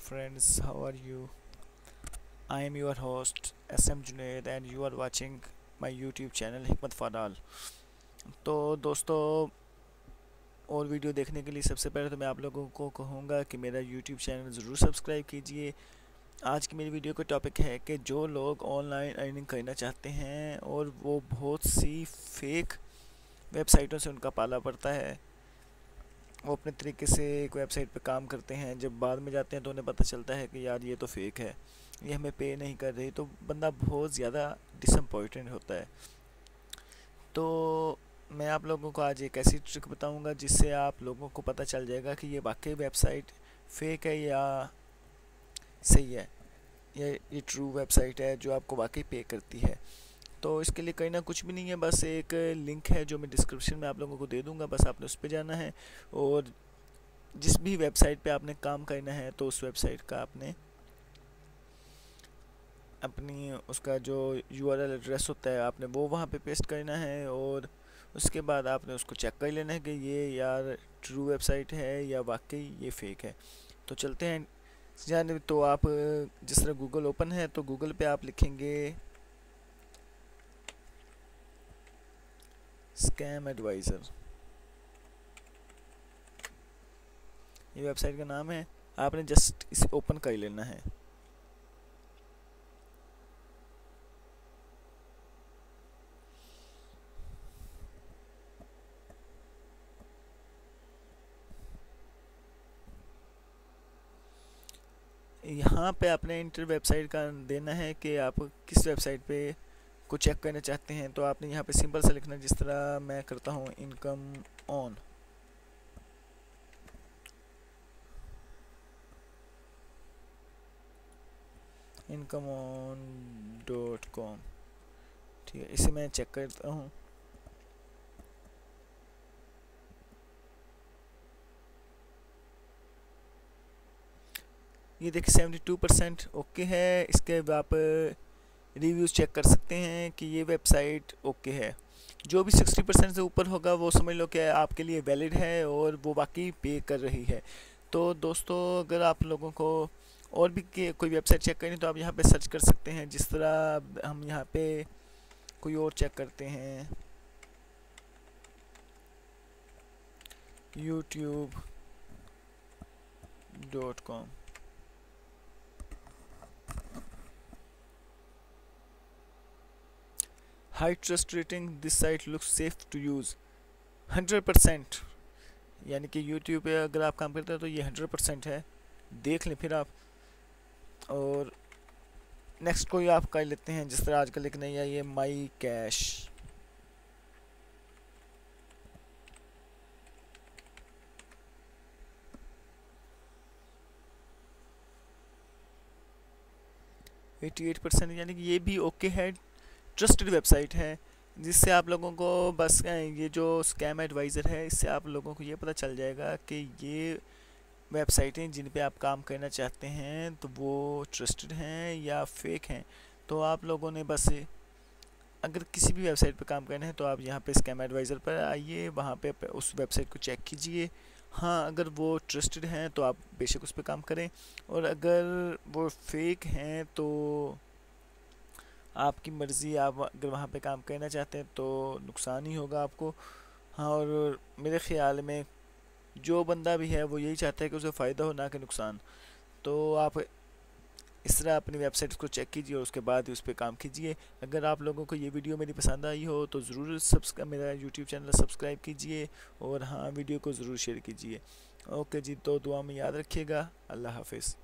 friends, how are you? I am your host SM Junaid and you are watching my YouTube channel हिकमत फ़ादाल। तो दोस्तों, और video देखने के लिए सबसे पहले तो मैं आप लोगों को कहूँगा कि मेरा YouTube चैनल ज़रूर सब्सक्राइब कीजिए। आज की मेरी वीडियो का टॉपिक है कि जो लोग ऑनलाइन अर्निंग करना चाहते हैं और वो बहुत सी फेक वेबसाइटों से उनका पाला पड़ता है। वो अपने तरीके से एक वेबसाइट पे काम करते हैं, जब बाद में जाते हैं तो उन्हें पता चलता है कि यार ये तो फेक है, ये हमें पे नहीं कर रही, तो बंदा बहुत ज़्यादा डिसअपॉइंटेड होता है। तो मैं आप लोगों को आज एक ऐसी ट्रिक बताऊंगा जिससे आप लोगों को पता चल जाएगा कि ये वाकई वेबसाइट फेक है या सही है, ये ट्रू वेबसाइट है जो आपको वाकई पे करती है। तो इसके लिए कहीं ना कुछ भी नहीं है, बस एक लिंक है जो मैं डिस्क्रिप्शन में आप लोगों को दे दूंगा, बस आपने उस पर जाना है और जिस भी वेबसाइट पे आपने काम करना है तो उस वेबसाइट का आपने अपनी उसका जो यूआरएल एड्रेस होता है आपने वो वहाँ पे पेस्ट करना है और उसके बाद आपने उसको चेक कर लेना है कि ये यार ट्रू वेबसाइट है या वाकई ये फेक है। तो चलते हैं जाने। तो आप जिस तरह गूगल ओपन है तो गूगल पे आप लिखेंगे स्कैम एडवाइज़र, ये वेबसाइट का नाम है। आपने जस्ट इसे ओपन कर लेना है। यहाँ पे आपने इंटर वेबसाइट का देना है कि आप किस वेबसाइट पे को चेक करना चाहते हैं। तो आपने यहाँ पे सिंपल सा लिखना है, जिस तरह मैं करता हूँ इनकम ऑन। income-on.com, ठीक है, इसे मैं चेक करता हूँ। ये देखिए 72% ओके है। इसके बाद आप रिव्यूज़ चेक कर सकते हैं कि ये वेबसाइट ओके है। जो भी 60% से ऊपर होगा वो समझ लो कि आपके लिए वैलिड है और वो वाकई पे कर रही है। तो दोस्तों, अगर आप लोगों को और भी कोई वेबसाइट चेक करनी तो आप यहाँ पे सर्च कर सकते हैं। जिस तरह हम यहाँ पे कोई और चेक करते हैं youtube.com। High trust rating, this site looks safe to use 100%, यानी कि यूट्यूब पे अगर आप काम करते हैं तो ये 100% है। देख लें फिर आप। और नेक्स्ट कोई आप कर लेते हैं, जिस तरह आजकल एक नई आई है माई कैश। एटी 8%, यानी कि ये भी ओके है, ट्रस्टेड वेबसाइट है। जिससे आप लोगों को बस ये जो स्कैम एडवाइज़र है इससे आप लोगों को ये पता चल जाएगा कि ये वेबसाइटें जिन पे आप काम करना चाहते हैं तो वो ट्रस्टेड हैं या फेक हैं। तो आप लोगों ने बस अगर किसी भी वेबसाइट पे काम करना है तो आप यहाँ पे स्कैम एडवाइज़र पर आइए, वहाँ पे उस वेबसाइट को चेक कीजिए। हाँ, अगर वो ट्रस्टेड हैं तो आप बेशक उस पर काम करें, और अगर वो फेक हैं तो आपकी मर्ज़ी। आप अगर वहाँ पे काम करना चाहते हैं तो नुकसान ही होगा आपको। हाँ, और मेरे ख़्याल में जो बंदा भी है वो यही चाहता है कि उसे फ़ायदा हो, ना कि नुकसान। तो आप इस तरह अपनी वेबसाइट को चेक कीजिए और उसके बाद ही उस पर काम कीजिए। अगर आप लोगों को ये वीडियो मेरी पसंद आई हो तो ज़रूर मेरा यूट्यूब चैनल सब्सक्राइब कीजिए और हाँ, वीडियो को ज़रूर शेयर कीजिए। ओके जी, तो दुआ में याद रखिएगा। अल्लाह हाफिज़।